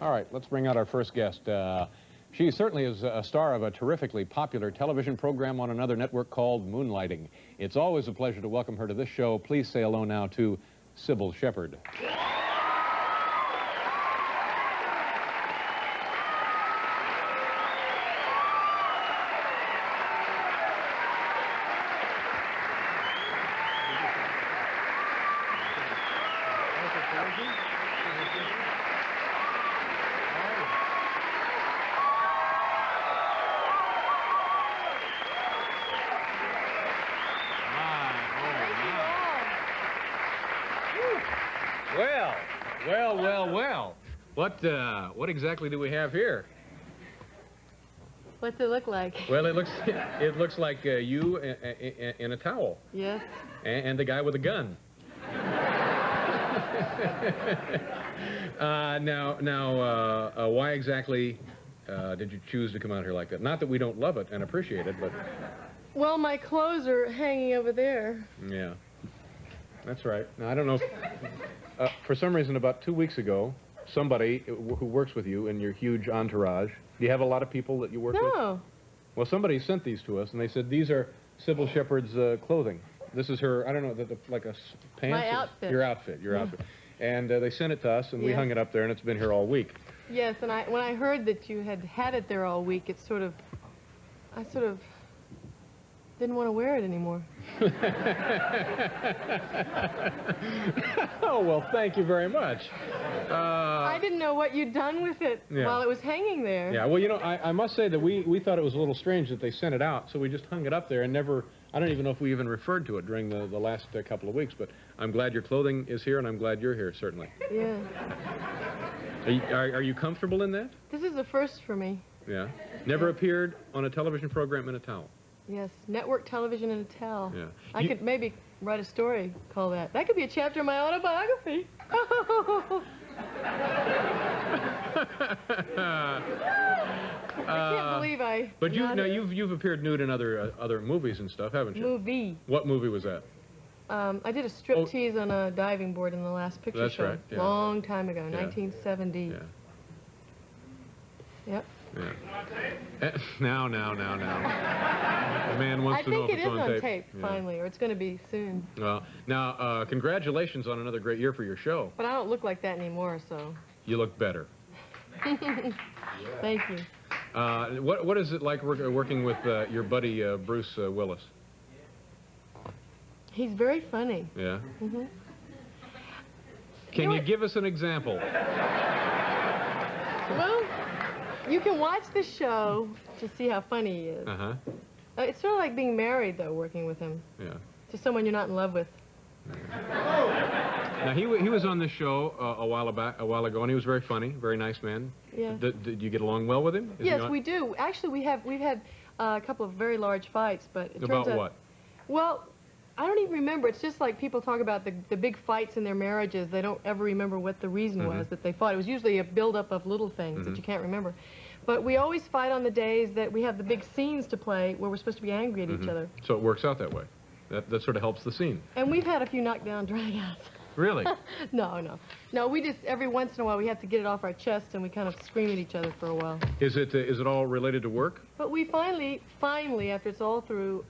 All right, let's bring out our first guest. She certainly is a star of a terrifically popular television program on another network called Moonlighting. It's always a pleasure to welcome her to this show. Please say hello now to Cybill Shepherd. Well. What exactly do we have here? What's it look like? Well, it looks like you in a towel. Yes. And the guy with a gun. Why exactly did you choose to come out here like that? Not that we don't love it and appreciate it, but... Well, my clothes are hanging over there. Yeah, that's right. Now, I don't know if... for some reason, about 2 weeks ago, somebody who works with you in your huge entourage, do you have a lot of people that you work with? No. Well, somebody sent these to us, and they said, these are Cybill Shepherd's clothing. This is her, I don't know, like a pants? My outfit. Your outfit. And they sent it to us, and we hung it up there, and it's been here all week. Yes, and when I heard that you had it there all week, I sort of didn't want to wear it anymore. Oh, well, thank you very much. I didn't know what you'd done with it while it was hanging there. Yeah, well, you know, I must say that we thought it was a little strange that they sent it out, so we just hung it up there and never, I don't even know if we even referred to it during the last couple of weeks, but I'm glad your clothing is here, and I'm glad you're here, certainly. Yeah. Are you comfortable in that? This is a first for me. Yeah. Never appeared on a television program in a towel? Yes, network television in a towel. Yeah. I could maybe write a story, call that. That could be a chapter in my autobiography. I can't believe I... But you've appeared nude in other movies and stuff, haven't you? Movie. What movie was that? I did a striptease on a diving board in the last picture show. That's right. Yeah. Long time ago, 1970. Yeah. Yep. Yeah. Now. The man wants to know if it's on tape. I think it is on tape, finally, or it's going to be soon. Well, now, congratulations on another great year for your show. But I don't look like that anymore, so... You look better. Thank you. What is it like working with your buddy, Bruce Willis? He's very funny. Yeah? Mm-hmm. Can you give us an example? Well... You can watch the show to see how funny he is. Uh-huh. It's sort of like being married, though, working with him. Yeah. To someone you're not in love with. Now, he was on this show a while ago, and he was very funny, very nice man. Yeah. Did you get along well with him? Yes, we do. Actually, we've had a couple of very large fights, but it turns out... About what? Well, I don't even remember. It's just like people talk about the big fights in their marriages. They don't ever remember what the reason was that they fought. It was usually a buildup of little things that you can't remember. But we always fight on the days that we have the big scenes to play where we're supposed to be angry at each other. So it works out that way. That sort of helps the scene. And we've had a few knockdown dragouts. Really? No, we just, every once in a while, we have to get it off our chest and we kind of scream at each other for a while. Is it all related to work? But we finally, after it's all through,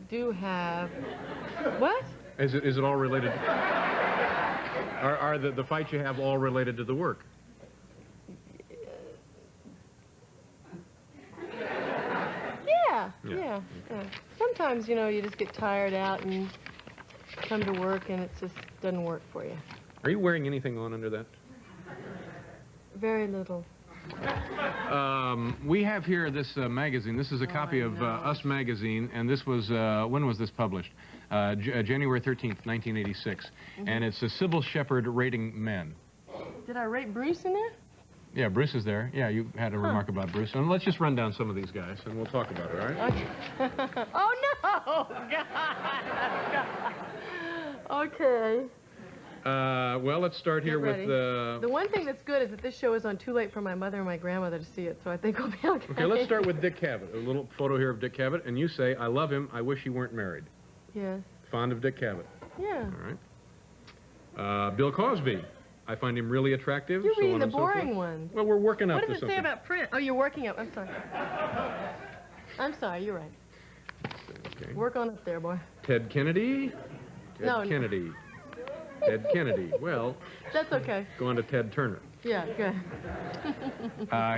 do have... What? Is it all related? Are the fights you have all related to the work? Yeah. Sometimes, you just get tired out and come to work and it just doesn't work for you. Are you wearing anything on under that? Very little. We have here this magazine. This is a copy of Us Magazine, and this was, when was this published? January 13th, 1986. And it's a Cybill Shepherd rating men. Did I rate Bruce in there? Yeah, Bruce is there. Yeah, you had a remark about Bruce. And let's just run down some of these guys, and we'll talk about it, all right? Okay. Oh, no! God. Okay. Well, let's start here with... The one thing that's good is that this show is on too late for my mother and my grandmother to see it, so I think we'll be okay. Okay, let's start with Dick Cavett. A little photo here of Dick Cavett, and you say, I love him, I wish he weren't married. Yes. Fond of Dick Cavett. Yeah. All right. Bill Cosby. I find him really attractive. You're so reading on the and so forth. boring ones. Well, we're working up What to does it something. say about print? Oh, you're working up. I'm sorry. I'm sorry, you're right. Okay. Work on up there, boy. Ted Kennedy? Ted No. Kennedy. Ted Kennedy. Well, That's okay. go on to Ted Turner. Yeah, good.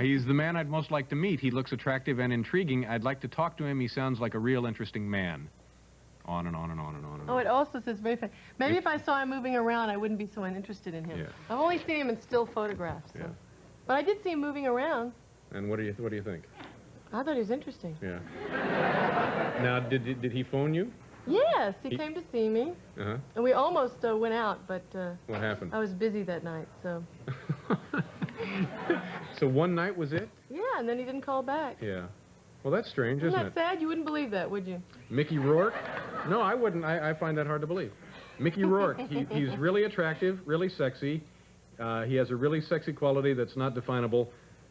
He's the man I'd most like to meet. He looks attractive and intriguing. I'd like to talk to him. He sounds like a real interesting man. On and on and on and on and Oh, on. it also says very funny. Maybe if I saw him moving around, I wouldn't be so uninterested in him. Yeah. I've only seen him in still photographs. So. Yeah. But I did see him moving around. And what do you think? I thought he was interesting. Yeah. Now, did he phone you? Yes, he came to see me. Uh-huh. And we almost went out, but What happened? I was busy that night, so. So one night was it? Yeah, and then he didn't call back. Yeah. Well, that's strange, Isn't isn't that it? sad? You wouldn't believe that, would you? Mickey Rourke? No, I wouldn't. I find that hard to believe. Mickey Rourke, he's really attractive, really sexy. He has a really sexy quality that's not definable,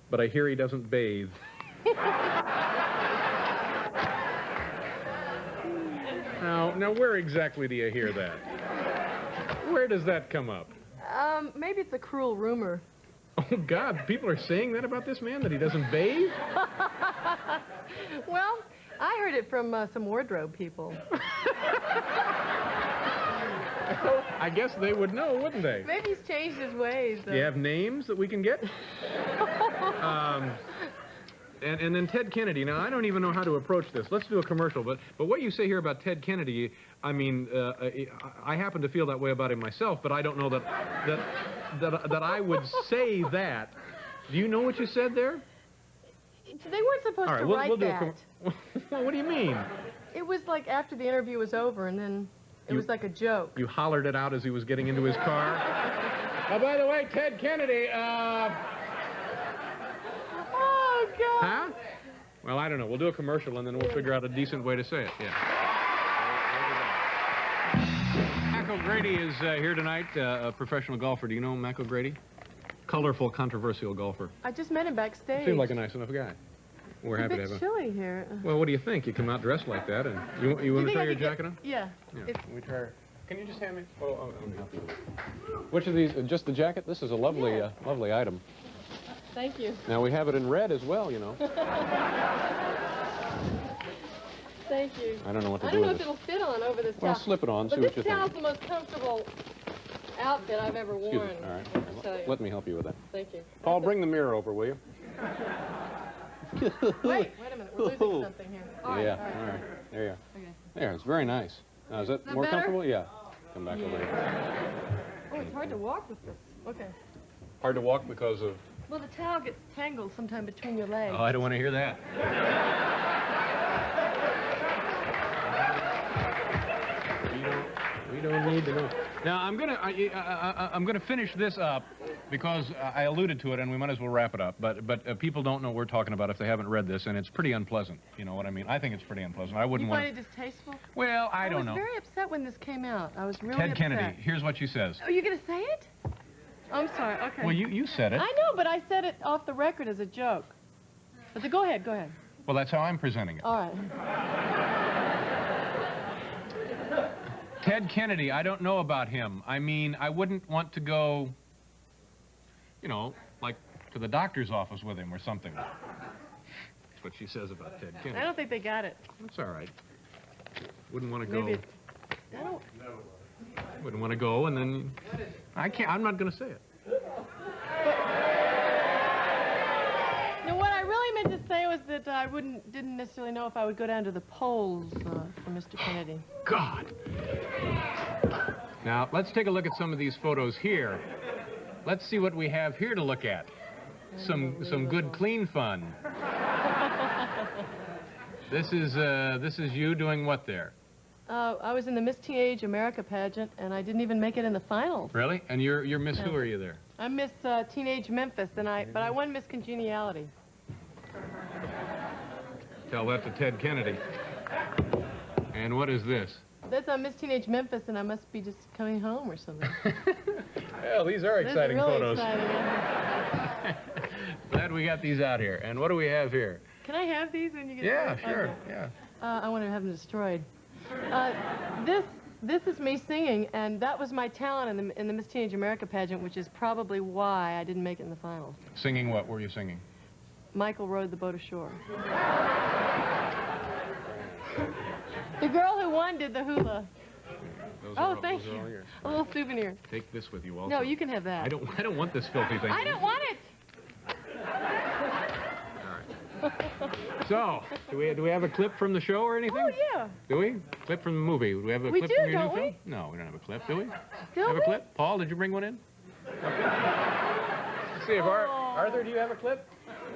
but I hear he doesn't bathe. Now, where exactly do you hear that? Where does that come up? Maybe it's a cruel rumor. Oh, God, people are saying that about this man, that he doesn't bathe? Well, I heard it from some wardrobe people. I guess they would know, wouldn't they? Maybe he's changed his ways. Do you have names that we can get? And then Ted Kennedy. Now, I don't even know how to approach this. Let's do a commercial. But what you say here about Ted Kennedy, I mean, I happen to feel that way about him myself, but I don't know that I would say that. Do you know what you said there? They weren't supposed All right, to we'll write do that. Well, what do you mean? It was like after the interview was over, and then it was like a joke. You hollered it out as he was getting into his car? Oh, by the way, Ted Kennedy, Oh, God. Huh? Well, I don't know. We'll do a commercial, and then we'll figure out a decent way to say it. Yeah. Mac O'Grady is here tonight, a professional golfer. Do you know Mac O'Grady? Colorful, controversial golfer. I just met him backstage. Seemed like a nice enough guy. We're happy to It's a have bit him. chilly here. Well, what do you think? You come out dressed like that, and you want to think try I your could get- jacket on? Yeah. Yeah. It's- We try. Can you just hand me? Oh, let me help you. Which of these? Just the jacket? This is a lovely, Yeah. lovely item. Thank you. Now we have it in red as well, you know. Thank you. I don't know what to I do don't know with if it. it'll fit on over this Well, towel. slip it on. But See what this you towel's think. the most comfortable outfit I've ever worn. Excuse me. All right. I have to tell you. Let me help you with that. Thank you. Paul, bring the mirror over, will you? Wait a minute. We're losing something here. All right, Yeah. all right. All right. There you are. Okay. There. It's very nice. Now, is that that more better? comfortable? Yeah. Come back over here. Oh, it's hard to walk with this. Okay. Hard to walk because of. Well, the towel gets tangled sometime between your legs. Oh, I don't want to hear that. We don't need to know. Now I'm gonna finish this up because I alluded to it, and we might as well wrap it up. But people don't know what we're talking about if they haven't read this, and it's pretty unpleasant. You know what I mean? I think it's pretty unpleasant. I You wouldn't find want. it distasteful? Well, I don't know. I was very upset when this came out. I was really Ted upset. Kennedy. Here's what she says. Oh, you're going to say it? I'm sorry. Okay. Well, you said it. I know, but I said it off the record as a joke. But go ahead, go ahead. Well, that's how I'm presenting it. All right. Ted Kennedy, I don't know about him. I mean, I wouldn't want to go, you know, like to the doctor's office with him or something. That's what she says about Ted I Kennedy. don't think they got it. That's all right. Wouldn't want to go. Maybe it's... I don't... Wouldn't want to go, and then I can't. I'm not going to say it. No, what I really meant to say was that I didn't necessarily know if I would go down to the polls for Mr. Kennedy. God. Now let's take a look at some of these photos here. Let's see what we have here to look at. Some good clean fun. This is you doing what there? I was in the Miss Teenage America pageant, and I didn't even make it in the finals. Really? And you're Miss Who are you there? I'm Miss Teenage Memphis, but I won Miss Congeniality. Tell that to Ted Kennedy. And what is this? That's Miss Teenage Memphis, and I must be just coming home or something. Well, these are This is exciting really photos. exciting. Glad we got these out here. And what do we have here? Can I have these when you get Yeah, them? sure. Okay. Yeah. I want to have them destroyed. This This is me singing, and that was my talent in the Miss Teenage America pageant, which is probably why I didn't make it in the finals. Singing what were you singing? Michael rowed the boat ashore. The girl who won did the hula. Thank you. A little souvenir. Take this with you also. No, you can have that. I don't want this filthy thing. I don't want it. So, do we have a clip from the show or anything? Oh, yeah. Do we? Clip from the movie. Do we have a clip do, from your don't new we? film? No, we don't have a clip, do we? Do Have we? a clip? Paul, did you bring one in? Okay. Let's see if Arthur, do you have a clip?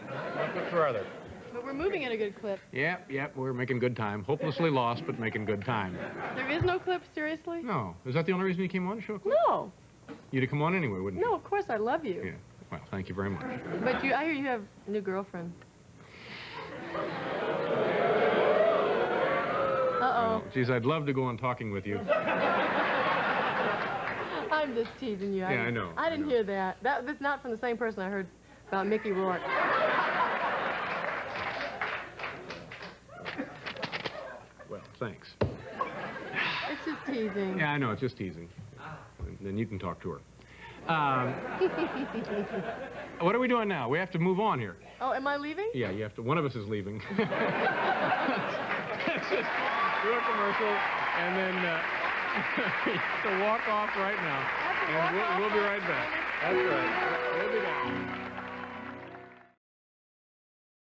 No clip for Arthur. But we're moving at a good clip. Yep, we're making good time. Hopelessly lost, but making good time. There is no clip, seriously? No. Is that the only reason you came on to show a clip? No. You'd have come on anyway, wouldn't you? No, of course, I love you. Yeah. Well, thank you very much. But I hear you have a new girlfriend. Uh-oh. Geez, I'd love to go on talking with you. I'm just teasing you. Yeah, I know. I didn't hear that. That's not from the same person I heard about Mickey Rourke. Well, thanks. It's just teasing. Yeah, I know, it's just teasing. Then you can talk to her. What are we doing now? We have to move on here. Oh, am I leaving? Yeah, you have to. One of us is leaving. Let's just do a commercial and then to walk off right now. And we'll be right back. That's right. We'll be back.